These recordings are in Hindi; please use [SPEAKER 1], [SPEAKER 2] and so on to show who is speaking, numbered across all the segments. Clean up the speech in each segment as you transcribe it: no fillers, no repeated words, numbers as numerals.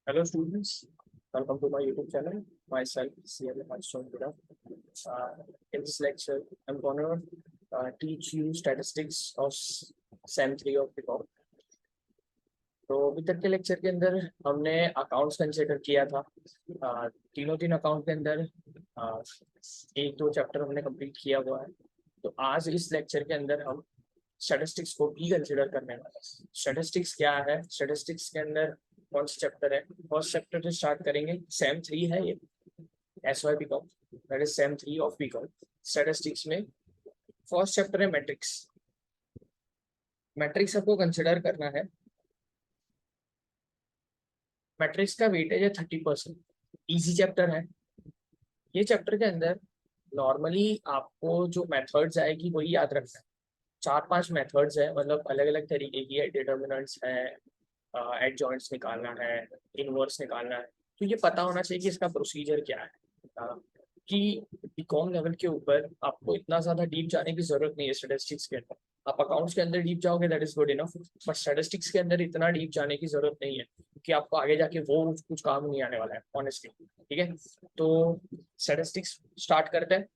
[SPEAKER 1] Hello students, welcome to my YouTube channel. Myself, CM Milestone Buddha. In this lecture, I'm gonna teach you statistics of SEM 3 of BCom. तो अभी तक के लेक्चर के अंदर हमने अकाउंट्स कंसिडर किया था। तीन अकाउंट के अंदर एक दो चैप्टर हमने कंप्लीट किया हुआ है। तो आज इस लेक्चर के अंदर हम स्टैटिस्टिक्स को भी कंसिडर करने वाले हैं। स्टैटिस्टिक्स क्या है, स्टैटिस्टिक्स के अंदर कौन सा चैप्टर है। फर्स्ट चैप्टर से स्टार्ट करेंगे, सेम 3 है ये, SY BCom, that is same 3 of BCom. Statistics में फर्स्ट चैप्टर है मैट्रिक्स। मैट्रिक्स आपको कंसिडर करना है। मैट्रिक्स का वेटेज है 30%। इजी चैप्टर है। ये चैप्टर के अंदर नॉर्मली आपको जो मेथड्स आएगी वही याद रखना है। 4-5 मेथड्स है, मतलब अलग अलग तरीके की है। डिटर्मिनेंट्स है, एडजॉइंट्स निकालना है, इनवर्स निकालना है। तो ये पता होना चाहिए कि इसका प्रोसीजर क्या है। कि बीकॉम लेवल के ऊपर आपको इतना ज्यादा डीप जाने की जरूरत नहीं है स्टैटिस्टिक्स के अंदर। आप अकाउंट्स के अंदर डीप जाओगे, that is good enough, but statistics के अंदर इतना डीप जाने की जरूरत नहीं है, क्योंकि आपको आगे जाके वो कुछ काम नहीं आने वाला है ऑनेस्टली। ठीक है, तो स्टैटिस्टिक्स स्टार्ट करते हैं।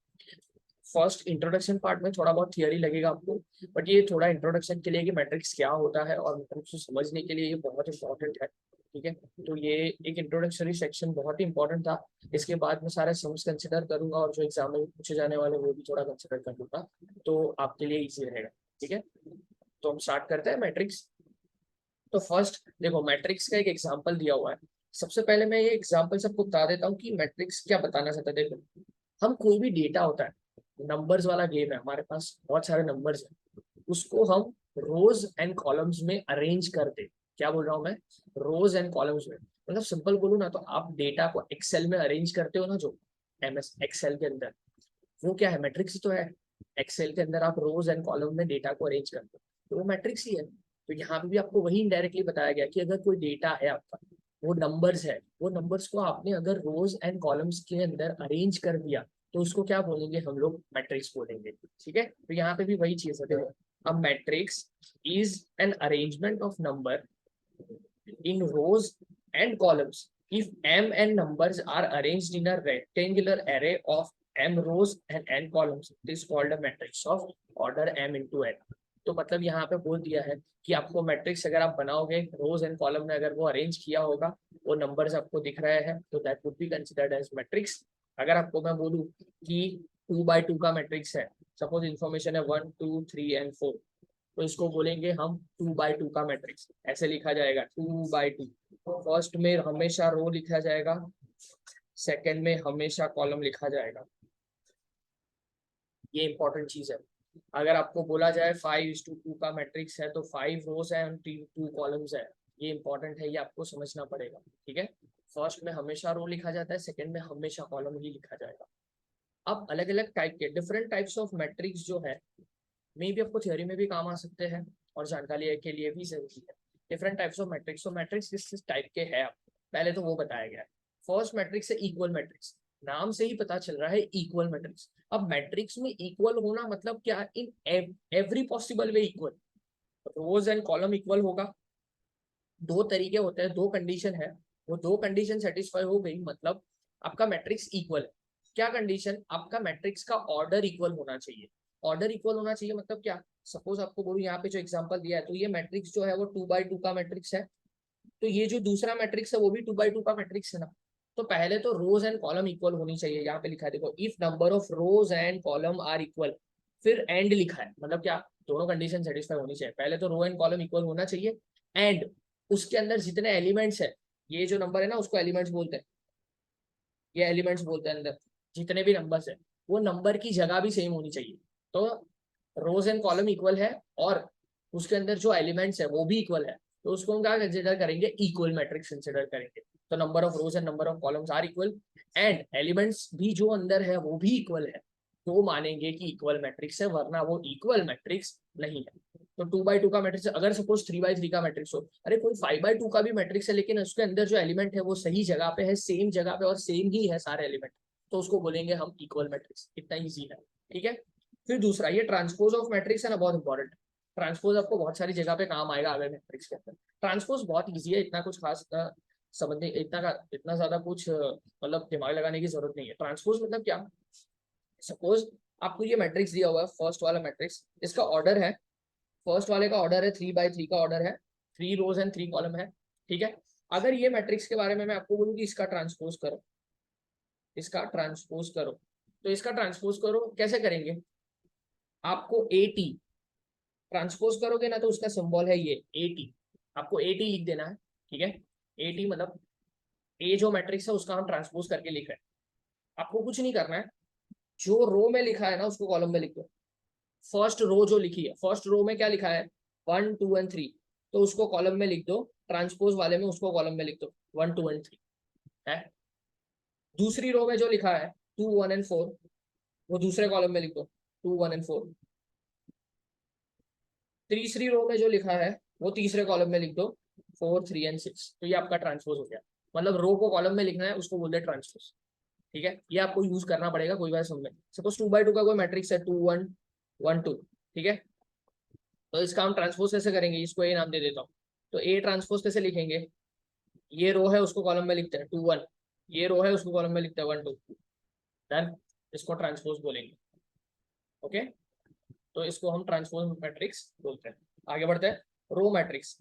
[SPEAKER 1] फर्स्ट इंट्रोडक्शन पार्ट में थोड़ा बहुत थियरी लगेगा आपको, बट ये थोड़ा इंट्रोडक्शन के लिए कि मैट्रिक्स क्या होता है और मैट्रिक्स को समझने के लिए ये बहुत इंपॉर्टेंट है। ठीक है, तो ये एक इंट्रोडक्टरी सेक्शन बहुत ही इंपॉर्टेंट था। इसके बाद मैं सारे सम्स कंसिडर करूंगा और जो एग्जाम में पूछे जाने वाले वो भी थोड़ा कंसिडर कर लूंगा, तो आपके लिए इजी रहेगा। ठीक है, तो हम स्टार्ट करते हैं मैट्रिक्स। तो फर्स्ट देखो, मैट्रिक्स का एक एग्जाम्पल दिया हुआ है। सबसे पहले मैं ये एग्जाम्पल सबको बता देता हूँ कि मैट्रिक्स क्या बताना चाहता है। देखो, हम कोई भी डेटा होता है, नंबर्स वाला गेम है, हमारे पास बहुत सारे नंबर्स हैं, उसको हम रोज एंड कॉलम्स में अरेंज करते। क्या बोल रहा हूँ मैं, रोज एंड कॉलम्स में। मतलब सिंपल बोलूँ ना, तो आप डेटा को एक्सेल में अरेंज करते हो ना, जो MS एक्सेल के अंदर, वो क्या है, मैट्रिक्स ही तो है। एक्सेल के अंदर आप रोज एंड कॉलम में डेटा को अरेंज करते हो, तो वो मैट्रिक्स ही है। तो यहाँ पे भी आपको वही इनडायरेक्टली बताया गया कि अगर कोई डेटा है आपका, वो नंबर्स है, वो नंबर्स को आपने अगर रोज एंड कॉलम्स के अंदर अरेंज कर दिया, तो उसको क्या बोलेंगे हम लोग, मैट्रिक्स बोलेंगे। ठीक है, तो यहाँ पे भी वही चीज है। A matrix is an arrangement of number in rows and columns. If m and numbers are arranged in a rectangular array of m rows and n columns, it is called a matrix of order m into n. तो मतलब यहाँ पे बोल दिया है कि आपको मैट्रिक्स अगर आप बनाओगे, रोज एंड कॉलम में अगर वो अरेंज किया होगा, वो नंबर्स आपको दिख रहे हैं, तो that would be considered as matrix. अगर आपको मैं बोलूँ कि 2x2 का मैट्रिक्स है, सपोज इंफॉर्मेशन है 1 2 3 एंड 4, तो इसको बोलेंगे हम 2x2 का मैट्रिक्स। ऐसे लिखा जाएगा 2x2। फर्स्ट में हमेशा रो लिखा जाएगा, सेकंड में हमेशा कॉलम लिखा जाएगा। ये इंपॉर्टेंट चीज है। अगर आपको बोला जाए 5:2 का मैट्रिक्स है, तो 5 रोज है और 2 कॉलम्स है। ये इंपॉर्टेंट है, ये आपको समझना पड़ेगा। ठीक है, फर्स्ट में हमेशा रो लिखा जाता है, सेकंड में हमेशा कॉलम ही लिखा जाएगा। अब अलग अलग टाइप के डिफरेंट टाइप्स ऑफ मैट्रिक्स जो है, मे भी आपको थ्योरी में भी काम आ सकते हैं और जानकारी के लिए भी जरूरी है। डिफरेंट टाइप्स ऑफ मैट्रिक्स, तो मैट्रिक्स किस टाइप के हैं पहले तो वो बताया गया है। फर्स्ट मैट्रिक्स है इक्वल मैट्रिक्स। नाम से ही पता चल रहा है इक्वल मैट्रिक्स। अब मैट्रिक्स में इक्वल होना मतलब क्या, in every possible way equal. Rows and column equal होगा। दो तरीके होते हैं, दो कंडीशन है, वो दो कंडीशन सेटिस्फाई हो गई मतलब आपका मैट्रिक्स इक्वल है। क्या कंडीशन, आपका मैट्रिक्स का ऑर्डर इक्वल होना चाहिए। ऑर्डर इक्वल होना चाहिए मतलब क्या, सपोज आपको बोलूं, यहाँ पे जो एग्जांपल दिया है, तो ये मैट्रिक्स जो है वो 2x2 का मैट्रिक्स है, तो ये जो दूसरा मैट्रिक्स है वो भी 2x2 का मैट्रिक्स है ना। तो पहले तो रोज एंड कॉलम इक्वल होनी चाहिए। यहाँ पे लिखा है देखो, if number of rows and column are equal, फिर एंड लिखा है, मतलब क्या, दोनों कंडीशन सेटिस्फाई होनी चाहिए। पहले तो रो एंड कॉलम इक्वल होना चाहिए, एंड उसके अंदर जितने एलिमेंट्स है, ये जो नंबर है ना उसको एलिमेंट्स बोलते हैं, ये एलिमेंट्स बोलते हैं। अंदर जितने भी नंबर्स है, वो नंबर की जगह भी सेम होनी चाहिए। तो रोज एंड कॉलम इक्वल है और उसके अंदर जो एलिमेंट्स है वो भी इक्वल है, तो उसको हम क्या कंसिडर करेंगे, इक्वल मैट्रिक्स कंसिडर करेंगे। तो number of rows and number of columns are equal, and elements भी जो अंदर है वो भी इक्वल है, तो मानेंगे कि इक्वल मैट्रिक्स है, वरना वो इक्वल मैट्रिक्स नहीं है। तो 2x2 का मैट्रिक्स, अगर सपोज 3x3 का मैट्रिक्स हो, अरे कोई 5x2 का भी मैट्रिक्स है, लेकिन उसके अंदर जो एलिमेंट है वो सही जगह पे है, सेम जगह पे और सेम ही है सारे एलिमेंट, तो उसको बोलेंगे हम इक्वल मैट्रिक्स। इतना ईजी है। ठीक है, फिर दूसरा, ये ट्रांसपोज ऑफ मैट्रिक्स है ना, बहुत इंपॉर्टेंट। ट्रांसपोज आपको बहुत सारी जगह पे काम आएगा आगे मैट्रिक्स के अंदर। ट्रांसपोज बहुत ईजी है, इतना कुछ खास समझने इतना ज्यादा कुछ मतलब दिमाग लगाने की जरूरत नहीं है। ट्रांसपोज मतलब क्या, सपोज आपको ये मैट्रिक्स दिया हुआ है, फर्स्ट वाला मैट्रिक्स, इसका ऑर्डर है, फर्स्ट वाले का ऑर्डर है 3 by 3 का ऑर्डर है, 3 रोज एंड 3 कॉलम है, ठीक है। अगर ये मैट्रिक्स के बारे में मैं आपको बोलूँ कि इसका ट्रांसपोज करो, इसका ट्रांसपोज करो, तो इसका ट्रांसपोज करो कैसे करेंगे, आपको एटी ट्रांसपोज करोगे ना तो उसका सिंबल है ये एटी, आपको एटी लिख देना है, ठीक है। एटी मतलब ए जो मैट्रिक्स है उसका हम ट्रांसपोज करके लिख रहे हैं। आपको कुछ नहीं करना है, जो रो में लिखा है ना उसको कॉलम में लिख दो। फर्स्ट रो जो लिखी है, फर्स्ट रो में क्या लिखा है 1 2 एंड 3, तो उसको कॉलम में लिख दो, ट्रांसपोज वाले में उसको कॉलम में लिख दो 1 2 एंड 3 है। दूसरी रो में जो लिखा है 2 1 एंड 4, वो दूसरे कॉलम में लिख दो 2 1 एंड 4। तीसरी रो में जो लिखा है वो तीसरे कॉलम में लिख दो 4 3 एंड 6। तो ये आपका ट्रांसपोज हो गया, मतलब रो को कॉलम में लिखना है उसको बोलते हैं ट्रांसपोज, ठीक है। ये आपको यूज करना पड़ेगा कोई बात समझ में। सपोज 2 by 2 का कोई मैट्रिक्स है 2 1 1 2, ठीक है। तो इसका हम ट्रांसपोज कैसे करेंगे, इसको ए नाम दे देता हूँ। तो ए ट्रांसपोज कैसे लिखेंगे, ये रो है उसको कॉलम में लिखते हैं 2 1, ये रो है उसको कॉलम में लिखते हैं 1 2, डन। इसको ट्रांसपोज बोलेंगे, ओके। तो इसको हम ट्रांसपोज मैट्रिक्स बोलते हैं। आगे बढ़ते हैं, रो मैट्रिक्स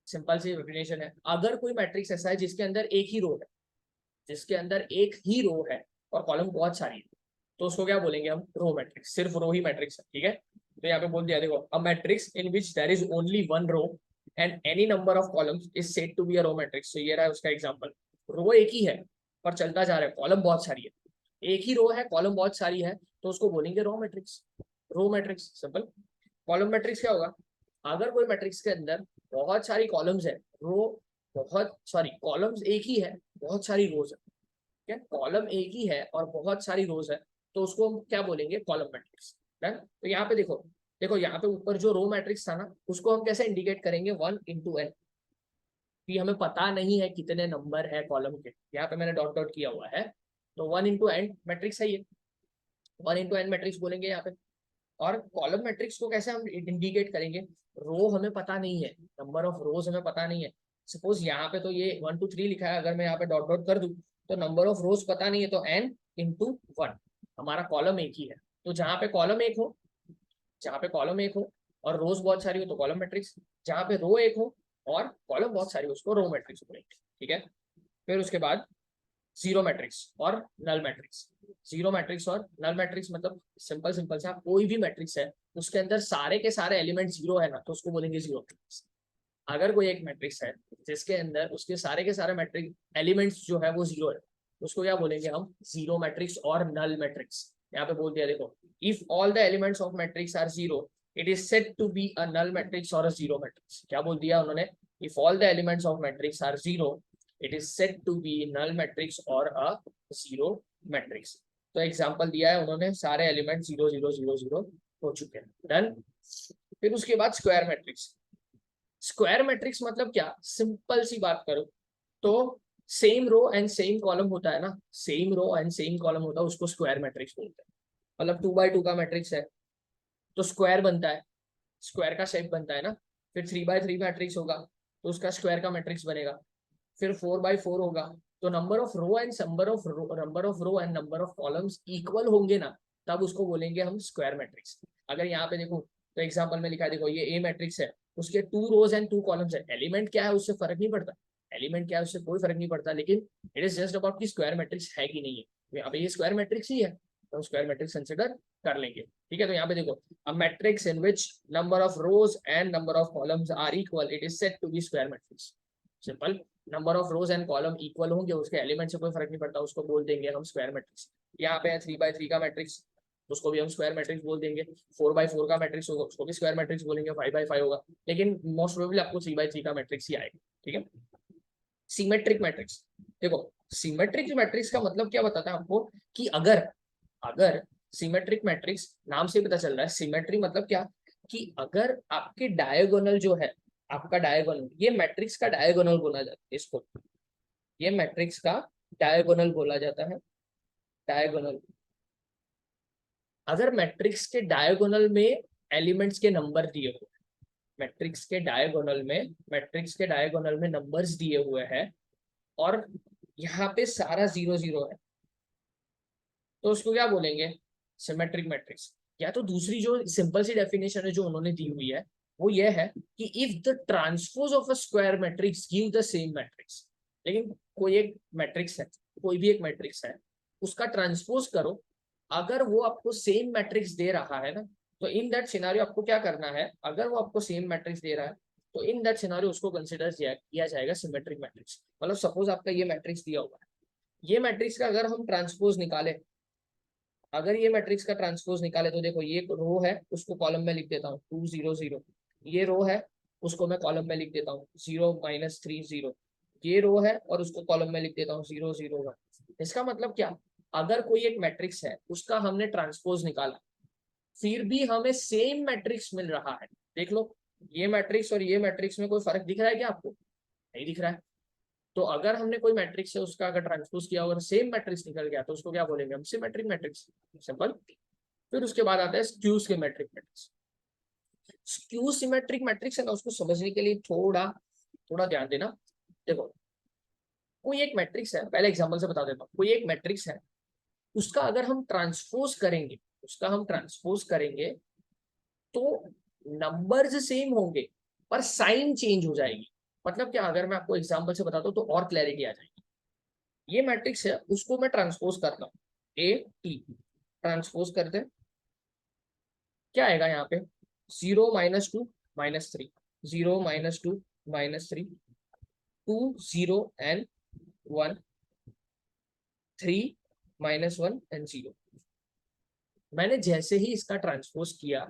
[SPEAKER 1] सिंपल सी डेफिनेशन है, अगर कोई मैट्रिक्स ऐसा है जिसके अंदर एक ही रो है, जिसके अंदर एक ही रो है और कॉलम बहुत सारी है, तो उसको क्या बोलेंगे हम, रो मैट्रिक्स, सिर्फ रो ही मैट्रिक्स है, ठीक है। तो यहाँ पे बोल दिया देखो, a matrix in which there is only one row and any number of columns is said to be a row matrix. तो ये रहा है उसका एग्जांपल, रो एक ही है पर चलता जा रहा है, कॉलम बहुत सारी है, एक ही रो है कॉलम बहुत सारी है, तो उसको बोलेंगे row matrix, row matrix simple. Column matrix क्या होगा, अगर कोई मैट्रिक्स के अंदर बहुत सारी कॉलम्स है, रो बहुत सॉरी कॉलम्स एक ही है, बहुत सारी रोज है, क्या कॉलम एक ही है और बहुत सारी रोज है, तो उसको हम क्या बोलेंगे, कॉलम मैट्रिक्स, डन। तो यहाँ पे देखो, देखो यहाँ पे ऊपर जो रो मैट्रिक्स था ना उसको हम कैसे इंडिकेट करेंगे 1 into n, कि हमें पता नहीं है कितने नंबर है कॉलम के, यहाँ पे मैंने डॉट डॉट किया हुआ है, तो 1 into n मैट्रिक्स है ये, 1 into n मैट्रिक्स बोलेंगे यहाँ पे। और कॉलम मैट्रिक्स को कैसे हम इंडिकेट करेंगे, रो हमें पता नहीं है, नंबर ऑफ रोज हमें पता नहीं है। सपोज यहाँ पे तो ये 1 2 3 लिखा है, अगर मैं यहाँ पे डॉट डॉट कर दूं तो नंबर ऑफ रोज पता नहीं है, तो n into 1, हमारा कॉलम एक ही है। तो जहाँ पे कॉलम एक हो, जहाँ पे कॉलम एक हो और रोज बहुत सारी हो तो कॉलम मैट्रिक्स, जहाँ पे रो एक हो और कॉलम बहुत सारी हो उसको रो मैट्रिक्स बोलेंगे, ठीक है। फिर उसके बाद जीरो मैट्रिक्स और नल मैट्रिक्स। जीरो मैट्रिक्स और नल मैट्रिक्स मतलब सिंपल सिंपल सा, कोई भी मैट्रिक्स है उसके अंदर सारे के सारे एलिमेंट जीरो है ना, तो उसको बोलेंगे जीरो मैट्रिक्स। अगर कोई एक मैट्रिक्स है जिसके अंदर उसके सारे के सारे मैट्रिक्स एलिमेंट्स जो है वो जीरो है, उसको क्या बोलेंगे हम, जीरो मैट्रिक्स और नल मैट्रिक्स। यहाँ पे बोल दिया देखो, if all the elements of matrix are zero it is said to be a null matrix और अ जीरो मैट्रिक्स। क्या बोल दिया उन्होंने, if all the elements of matrix are zero it is said to be null matrix और अ जीरो मैट्रिक्स। तो एग्जांपल दिया है उन्होंने, सारे एलिमेंट 0 0 0 0 हो चुके हैं, डन। फिर उसके बाद स्क्वायर मैट्रिक्स। स्क्वायर मैट्रिक्स मतलब क्या, सिंपल सी बात करो तो same row and same column होता है ना, same row and same column होता है उसको स्क्वायर मैट्रिक्स बोलते हैं। मतलब 2 by 2 का मैट्रिक्स है तो स्क्वायर बनता है, स्क्वायर का शेप बनता है ना। फिर 3 by 3 मैट्रिक्स होगा तो उसका स्क्वायर का मैट्रिक्स बनेगा। फिर 4 by 4 होगा तो number of row and number of columns equal होंगे ना, तब उसको बोलेंगे हम स्क्वायर मैट्रिक्स। अगर यहाँ पे देखो तो एग्जांपल में लिखा है, देखो ये ए मैट्रिक्स है, उसके 2 rows and 2 columns है, एलिमेंट क्या है उससे फर्क नहीं पड़ता, एलिमेंट क्या है उससे कोई फर्क नहीं पड़ता, लेकिन इट इज जस्ट अबाउट कि स्क्वायर मैट्रिक्स है कि नहीं है। तो यहाँ पे ये स्क्वायर मैट्रिक्स ही है तो स्क्वायर मैट्रिक्स कंसिडर कर लेंगे, ठीक है। तो यहाँ पे देखो, a matrix in which number of rows and number of columns are equal it is said to be square matrix. Simple, number of rows and column equal होंगे, उसके एलिमेंट से कोई फर्क नहीं पड़ता, उसको बोल देंगे हम स्क्वायर मैट्रिक्स। यहाँ पे है 3 by 3 का मैट्रिक्स, उसको भी हम स्क्वायर मैट्रिक्स बोल देंगे। 4 by 4 का मैट्रिक्स होगा उसको भी स्क्वायर मैट्रिक्स बोलेंगे। 5 by 5 होगा, लेकिन मोस्ट प्रोबेबली आपको 3 by 3 का मैट्रिक्स ही आएगा, ठीक है। सिमेट्रिक मैट्रिक्स, देखो सिमेट्रिक मैट्रिक्स का मतलब क्या बताता है आपको, कि अगर अगर सिमेट्रिक मैट्रिक्स नाम से पता चल रहा है, सिमेट्री मतलब क्या, कि अगर आपके डायगोनल जो है, आपका डायगोनल, ये मैट्रिक्स का डायगोनल बोला जाता है इसको, ये मैट्रिक्स का डायगोनल बोला जाता है, डायगोनल। अगर मैट्रिक्स के डायगोनल में एलिमेंट्स के नंबर दिए हुए, मैट्रिक्स के डायगोनल में नंबर्स दिए हुए हैं और यहाँ पे सारा 0 0 है, तो उसको क्या बोलेंगे? Symmetric matrix. या तो दूसरी जो सिंपल सी डेफिनेशन है जो उन्होंने दी हुई है वो ये है कि if the transpose of a square matrix give the same matrix. लेकिन कोई एक मैट्रिक्स है, कोई भी एक मैट्रिक्स है, उसका ट्रांसपोज करो, अगर वो आपको सेम मैट्रिक्स दे रहा है ना, तो इन दैट सिनारियो आपको क्या करना है? अगर वो आपको सेम मैट्रिक्स दे रहा है तो इन दैट सिनारियो उसको कंसिडर किया जाएगा सिमेट्रिक मैट्रिक्स। मतलब सपोज आपका ये मैट्रिक्स दिया हुआ है, ये मैट्रिक्स का अगर हम ट्रांसपोज निकाले, अगर ये मैट्रिक्स का ट्रांसपोज निकाले तो देखो ये रो है उसको कॉलम में लिख देता हूँ 2 0 0, ये रो है उसको मैं कॉलम में लिख देता हूँ 0 -3 0, ये रो है और उसको कॉलम में लिख देता हूँ 0 0 1। इसका मतलब क्या? अगर कोई एक मैट्रिक्स है उसका हमने ट्रांसपोज निकाला, फिर भी हमें सेम मैट्रिक्स मिल रहा है। देख लो, ये मैट्रिक्स और ये मैट्रिक्स में कोई फर्क दिख रहा है क्या आपको? नहीं दिख रहा है। तो अगर हमने कोई मैट्रिक्स है उसका अगर ट्रांसपोज किया और सेम मैट्रिक्स निकल गया तो उसको क्या बोलेंगे हम? Symmetric matrix. सिंपल। फिर उसके बाद आता है skew symmetric matrix. Skew symmetric matrix है ना, उसको समझने के लिए थोड़ा थोड़ा ध्यान देना। देखो, कोई एक मैट्रिक्स है, पहले एग्जांपल से बता देता हूँ। कोई एक मैट्रिक्स है, उसका अगर हम ट्रांसपोज करेंगे, उसका हम ट्रांसपोज करेंगे तो नंबर्स सेम होंगे पर साइन चेंज हो जाएगी। मतलब क्या? अगर मैं आपको एग्जांपल से बताता हूँ तो और क्लैरिटी आ जाएगी। ये मैट्रिक्स है उसको मैं ट्रांसपोज करता हूँ, ए टी ट्रांसपोज करते हैं, क्या आएगा यहाँ पे? 0 -2 -3, 0 -2 -3, 2 0 एंड 1, 3 -1 एंड 0। मैंने जैसे ही इसका ट्रांसपोज किया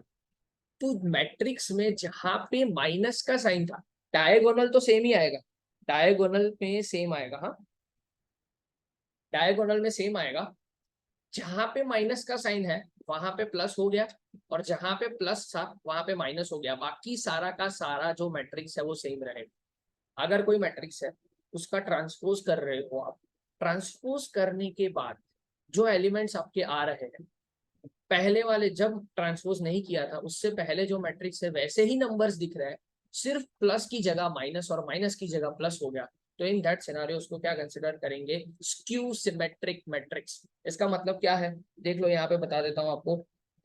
[SPEAKER 1] तो मैट्रिक्स में जहां पे माइनस का साइन था, डायगोनल तो सेम ही आएगा, डायगोनल में सेम आएगा, हाँ डायगोनल में सेम आएगा। जहां पे माइनस का साइन है वहां पे प्लस हो गया, और जहां पे प्लस था वहां पे माइनस हो गया। बाकी सारा का सारा जो मैट्रिक्स है वो सेम रहेगा। अगर कोई मैट्रिक्स है उसका ट्रांसपोज कर रहे हो आप, ट्रांसपोज करने के बाद जो एलिमेंट्स आपके आ रहे हैं, पहले वाले जब ट्रांसपोज नहीं किया था उससे पहले जो मैट्रिक्स है वैसे ही नंबर्स दिख रहे हैं, सिर्फ प्लस की जगह माइनस और माइनस की जगह प्लस हो गया, तो इन दैट सिनेरियो उसको क्या कंसिडर करेंगे? Skew symmetric matrix. इसका मतलब क्या है? देख लो, यहाँ पे बता देता हूँ आपको।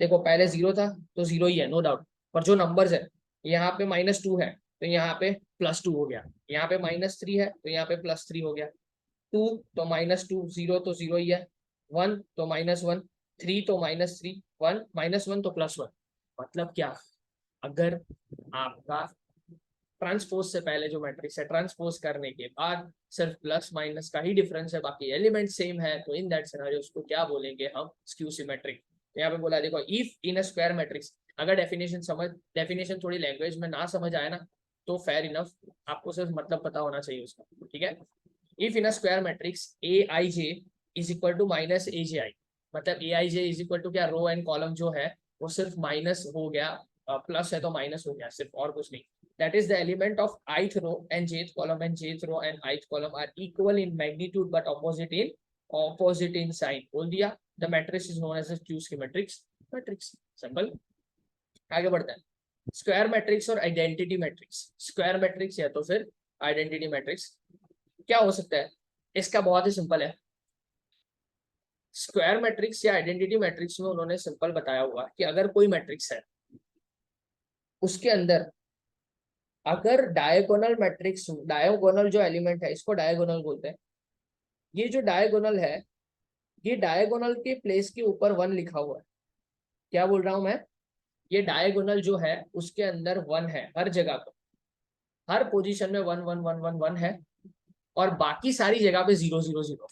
[SPEAKER 1] देखो, पहले 0 था तो 0 ही है, नो डाउट। पर जो नंबर्स है, यहाँ पे -2 है तो यहाँ पे +2 हो गया, यहाँ पे -3 है तो यहाँ पे +3 हो गया, 2 तो -2, 0 तो 0 ही है, 1 तो -1, 3 तो -3, 1 -1 तो +1। मतलब क्या? अगर आपका ट्रांसपोज से पहले जो मैट्रिक्स है, ट्रांसपोज करने के बाद सिर्फ प्लस माइनस का ही डिफरेंस है, बाकी एलिमेंट सेम है, तो इन दैट सिनेरियो उसको क्या बोलेंगे हम? Skew symmetric. यहाँ पे बोला देखो, if in a square matrix, अगर डेफिनेशन थोड़ी लैंग्वेज में ना समझ आए ना तो फेयर इनफ, आपको सिर्फ मतलब पता होना चाहिए उसका, ठीक है। If in a square matrix a i j is equal to minus a j i, मतलब a i j is equal to क्या? रो एंड कॉलम जो है वो सिर्फ माइनस हो गया, प्लस है तो माइनस हो गया, सिर्फ, और कुछ नहीं। That is the element of ith row and jth column, and jth row and ith column are equal in magnitude but opposite in sign. बोल दिया। The matrix is known as a Q symmetric matrix. Simple. आगे बढ़ते हैं। स्क्वायर मैट्रिक्स और आइडेंटिटी मैट्रिक्स। स्क्वायर मैट्रिक्स या तो फिर आइडेंटिटी मैट्रिक्स क्या हो सकता है? इसका बहुत ही सिंपल है। स्क्वायर मैट्रिक्स या आइडेंटिटी मैट्रिक्स में उन्होंने सिंपल बताया हुआ कि अगर कोई मैट्रिक्स है उसके अंदर अगर डायगोनल मैट्रिक्स, डायगोनल जो एलिमेंट है इसको डायगोनल बोलते हैं, ये जो डायगोनल है ये डायगोनल के प्लेस के ऊपर 1 लिखा हुआ है। क्या बोल रहा हूं मैं? ये डायगोनल जो है उसके अंदर 1 है, हर जगह पर, हर पोजीशन में 1 1 1 1 1 है, और बाकी सारी जगह पे 0 0 0,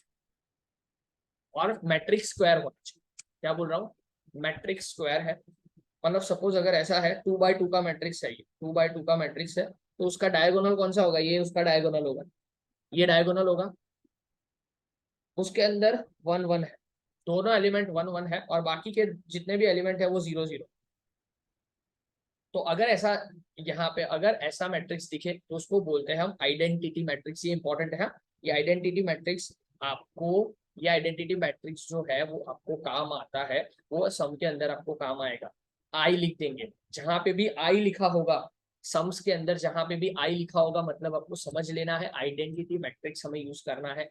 [SPEAKER 1] और मैट्रिक्स स्क्वायर होना चाहिए। क्या बोल रहा हूँ? मैट्रिक्स स्क्वायर है। मतलब सपोज अगर ऐसा है 2 by 2 का मैट्रिक्स है, ये 2 by 2 का मैट्रिक्स है, तो उसका डायगोनल कौन सा होगा? ये उसका डायगोनल होगा, ये डायगोनल होगा, उसके अंदर 1 1 है, दोनों एलिमेंट 1 1 है, और बाकी के जितने भी एलिमेंट है वो 0 0। तो अगर ऐसा, यहाँ पे अगर ऐसा मैट्रिक्स दिखे तो उसको बोलते हैं हम आइडेंटिटी मैट्रिक्स। ये इंपॉर्टेंट है, ये आइडेंटिटी मैट्रिक्स आपको, ये आइडेंटिटी मैट्रिक्स जो है वो आपको काम आता है, वो सम के अंदर आपको काम आएगा। आई लिख देंगे, जहां पे भी आई लिखा होगा सम्स के अंदर जहां पे भी आई लिखा होगा मतलब आपको समझ लेना है आइडेंटिटी मैट्रिक्स हमें यूज करना है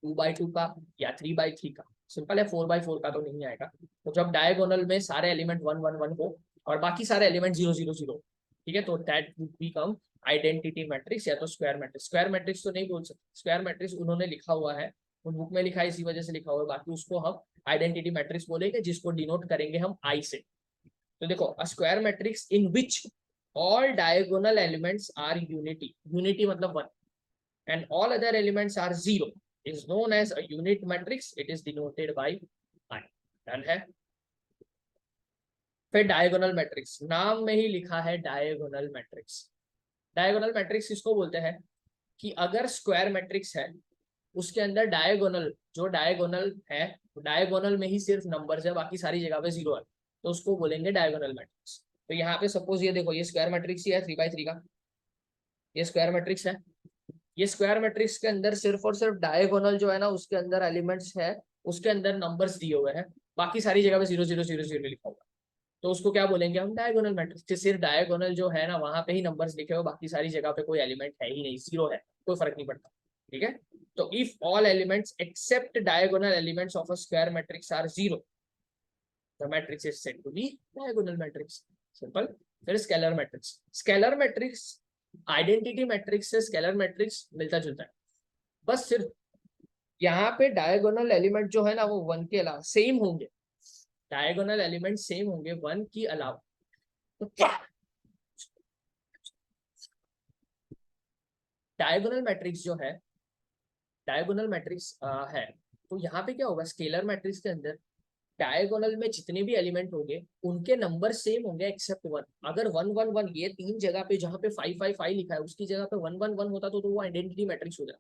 [SPEAKER 1] 2x2 का या 3x3 का। सिंपल है, 4x4 का तो नहीं आएगा। तो जब डायगोनल में सारे एलिमेंट 1 1 1 हो और बाकी सारे एलिमेंट 0 0 0, ठीक है, तो that would become identity matrix या तो स्क्वायर मैट्रिक्स। स्क्वायर मैट्रिक्स तो नहीं बोल सकते, स्क्वायर मैट्रिक्स उन्होंने लिखा हुआ है, उन बुक में लिखा है इसी वजह से लिखा हुआ है, बाकी उसको हम आइडेंटिटी मैट्रिक्स बोलेंगे जिसको डिनोट करेंगे हम आई से। तो देखो, अ square matrix in which all diagonal elements are unity, unity मतलब 1, and all other elements are 0 is known as a unit matrix, it is denoted by I। Done है। फिर डायगोनल मैट्रिक्स, नाम में ही लिखा है डायगोनल मैट्रिक्स। डायगोनल मैट्रिक्स किसको बोलते हैं कि अगर स्क्वायर मैट्रिक्स है उसके अंदर डायगोनल, जो डायगोनल है डायगोनल में ही सिर्फ नंबर्स है, बाकी सारी जगह पे 0 है, तो उसको बोलेंगे डायगोनल मैट्रिक्स। तो यहाँ पे सपोज ये देखो, ये स्क्वायर मैट्रिक्स ही है 3x3 का, ये स्क्वायर मैट्रिक्स है। ये स्क्वायर मैट्रिक्स के अंदर सिर्फ और सिर्फ डायगोनल जो है ना उसके अंदर एलिमेंट्स है, उसके अंदर नंबर्स दिए हुए हैं, बाकी सारी जगह पे 0 0 0 0 लिखा हुआ है, तो उसको क्या बोलेंगे हम डायगोनल मैट्रिक्स। सिर्फ डायगोनल जो है ना वहां पे ही नंबर्स लिखे हुए, बाकी सारी जगह पे कोई एलिमेंट है ही नहीं, 0 है, कोई फर्क नहीं पड़ता। ठीक है, तो if all elements except diagonal elements of a square matrix are 0, the matrix is said to be diagonal matrix. Simple. फिर scalar matrix, scalar matrix identity matrix से स्केलर मैट्रिक्स मिलता जुलता है, बस सिर्फ यहाँ पे डायगोनल एलिमेंट जो है ना वो 1 के अलावा सेम होंगे, डायगोनल एलिमेंट सेम होंगे 1 के अलावा। तो डायगोनल मैट्रिक्स जो है, डायगोनल मैट्रिक्स है, तो यहाँ पे क्या होगा स्केलर मैट्रिक्स के अंदर डायगोनल में जितने भी एलिमेंट होंगे उनके नंबर सेम होंगे एक्सेप्ट 1। अगर 1 1 1 ये 3 जगह पे जहाँ पे 5 5 5 लिखा है उसकी जगह पे 1 1 1 होता तो वो आइडेंटिटी मैट्रिक्स हो जाता।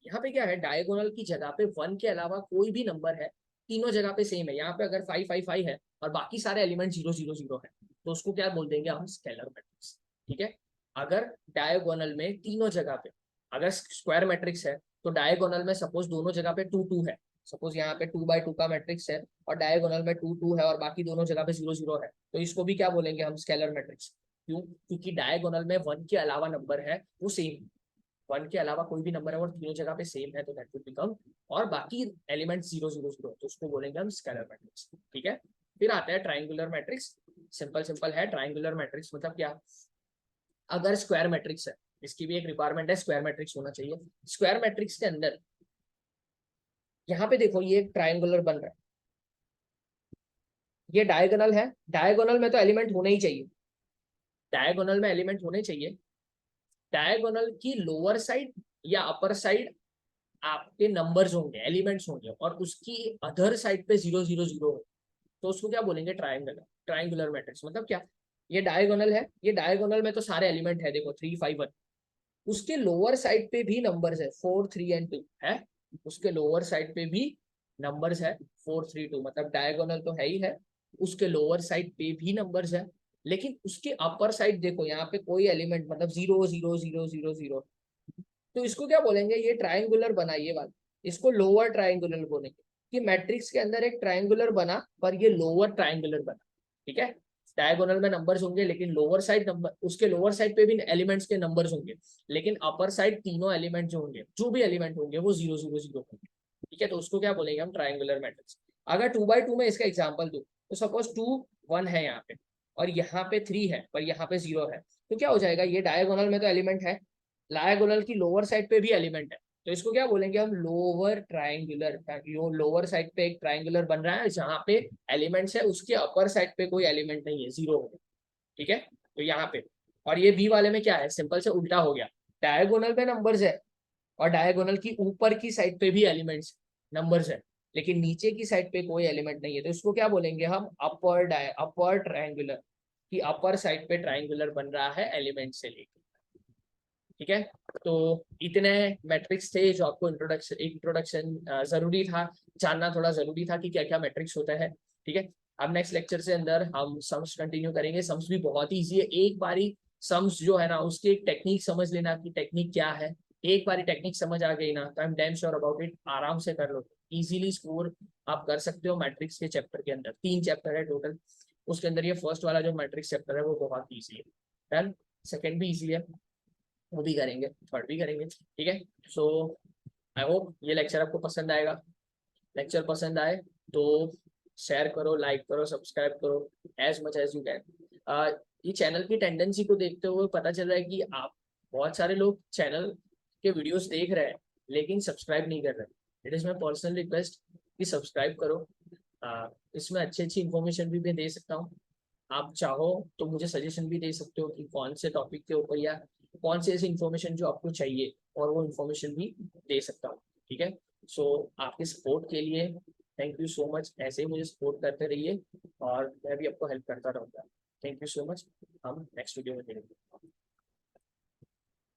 [SPEAKER 1] यहाँ पे क्या है, डायगोनल की जगह पे 1 के अलावा कोई भी नंबर है, तीनों जगह पे सेम है। यहाँ पे अगर 5 5 5 है और बाकी सारे एलिमेंट 0 0 0 है, तो उसको क्या बोल देंगे हम स्केलर मैट्रिक्स। ठीक है, अगर डायगोनल में तीनों जगह पे, अगर स्क्वायर मैट्रिक्स है तो डायगोनल में सपोज दोनों जगह पे 2 2 है, सपोज यहाँ पे 2x2 का मैट्रिक्स है और डायगोनल में 2 2 है और बाकी दोनों जगह पे 0 0 है, तो इसको भी क्या बोलेंगे हम स्केलर मैट्रिक्स। क्यों? क्योंकि डायगोनल में 1 के अलावा नंबर है वो सेम, 1 के अलावा कोई भी नंबर है और तीनों जगह पे सेम है, तो दैट विल बिकम, और बाकी एलिमेंट 0 0 0, तो उसको बोलेंगे हम स्केलर मैट्रिक्स। ठीक है, फिर आता है ट्राइंगुलर मैट्रिक्स। सिंपल सिंपल है, ट्राइंगुलर मैट्रिक्स मतलब क्या, अगर स्क्वायर मैट्रिक्स है, इसकी भी एक रिक्वायरमेंट है स्क्वायर मैट्रिक्स होना चाहिए। स्क्वायर मैट्रिक्स के अंदर यहाँ पे देखो ये एक ट्राइंगुलर बन रहा है, ये डायगोनल है, डायगोनल में तो एलिमेंट होने ही चाहिए, डायगोनल में एलिमेंट होने चाहिए। डायगोनल की लोअर साइड या अपर साइड आपके नंबर्स होंगे, एलिमेंट्स होंगे, और उसकी अदर साइड पे 0 0 0, तो उसको क्या बोलेंगे ट्राइंगुलर। ट्राइंगुलर मैट्रिक्स मतलब क्या, ये डायगोनल है, ये डायगोनल में तो सारे एलिमेंट है, देखो 3 5 1, उसके लोअर साइड पे भी नंबर्स है 4 3 and 2 है, उसके लोअर साइड पे भी नंबर्स है 4 3 2, मतलब डायगोनल तो है ही है, उसके लोअर साइड पे भी नंबर्स है, लेकिन उसके अपर साइड देखो यहाँ पे कोई एलिमेंट मतलब 0 0 0 0 0, तो इसको क्या बोलेंगे, ये ट्राइंगुलर बना ये वाला, इसको लोअर ट्राइंगुलर बोलेंगे, कि मैट्रिक्स के अंदर एक ट्राइंगुलर बना पर ये लोअर ट्राइंगुलर बना। ठीक है, डायगोनल में नंबर्स होंगे लेकिन लोअर साइड नंबर, उसके लोअर साइड पे भी एलिमेंट्स के नंबर्स होंगे, लेकिन अपर साइड तीनों एलिमेंट जो होंगे, जो भी एलिमेंट होंगे वो 0 0 0 होंगे। ठीक है, तो उसको क्या बोलेंगे हम ट्राइंगुलर मैट्रिक्स। अगर 2x2 में इसका एग्जाम्पल दूं, तो सपोज 2 1 है यहाँ पे और यहाँ पे 3 है पर यहाँ पे 0 है, तो क्या हो जाएगा, ये डायगोनल में तो एलिमेंट है, डायगोनल की लोअर साइड पे भी एलिमेंट है, तो इसको क्या बोलेंगे हम लोअर ट्राइंगुलर। लोअर साइड पे एक ट्राइंगुलर बन रहा है जहाँ पे एलिमेंट्स है, उसके अपर साइड पे कोई एलिमेंट नहीं है, 0 हो गया। ठीक है, तो यहाँ पे, और ये बी वाले में क्या है, सिंपल से उल्टा हो गया, डायगोनल पे नंबर्स है और डायगोनल की ऊपर की साइड पे भी एलिमेंट्स नंबर्स है, लेकिन नीचे की साइड पे कोई एलिमेंट नहीं है, तो इसको क्या बोलेंगे हम अपर ट्राइंगुलर, की अपर साइड पे ट्राइंगुलर बन रहा है एलिमेंट से लेकर। ठीक है, तो इतने मैट्रिक्स थे जो आपको इंट्रोडक्शन जरूरी था जानना, थोड़ा जरूरी था कि क्या क्या मैट्रिक्स होता है। ठीक है, अब नेक्स्ट लेक्चर से अंदर हम सम्स कंटिन्यू करेंगे। सम्स भी बहुत ही ईजी है, एक बारी सम्स जो है ना उसकी एक टेक्निक समझ लेना कि टेक्निक क्या है, एक बारी टेक्निक समझ आ गई ना तो I am damn sure about it, आराम से कर लो, इजीली स्कोर आप कर सकते हो। मैट्रिक्स के चैप्टर के अंदर 3 चैप्टर है टोटल, उसके अंदर ये फर्स्ट वाला जो मैट्रिक्स चैप्टर है वो बहुत ईजी है। डन। सेकंड भी इजी है, वो भी करेंगे, थर्ड भी करेंगे, ठीक है। सो आई होप ये लेक्चर आपको पसंद आएगा। लेक्चर पसंद आए तो शेयर करो, लाइक करो, सब्सक्राइब करो as much as you can. ये चैनल की टेंडेंसी को देखते हुए पता चल रहा है कि आप बहुत सारे लोग चैनल के वीडियोस देख रहे हैं लेकिन सब्सक्राइब नहीं कर रहे। It is my personal request कि सब्सक्राइब करो। इसमें अच्छी अच्छी इन्फॉर्मेशन भी मैं दे सकता हूँ। आप चाहो तो मुझे सजेशन भी दे सकते हो कि कौन से टॉपिक के ऊपर या कौन सी ऐसी इन्फॉर्मेशन जो आपको चाहिए, और वो इन्फॉर्मेशन भी दे सकता हूँ, ठीक है। सो आपके सपोर्ट के लिए थैंक यू सो मच। ऐसे ही मुझे सपोर्ट करते रहिए और मैं भी आपको हेल्प करता रहूँगा। Thank you so much. हम नेक्स्ट वीडियो में मिलेंगे।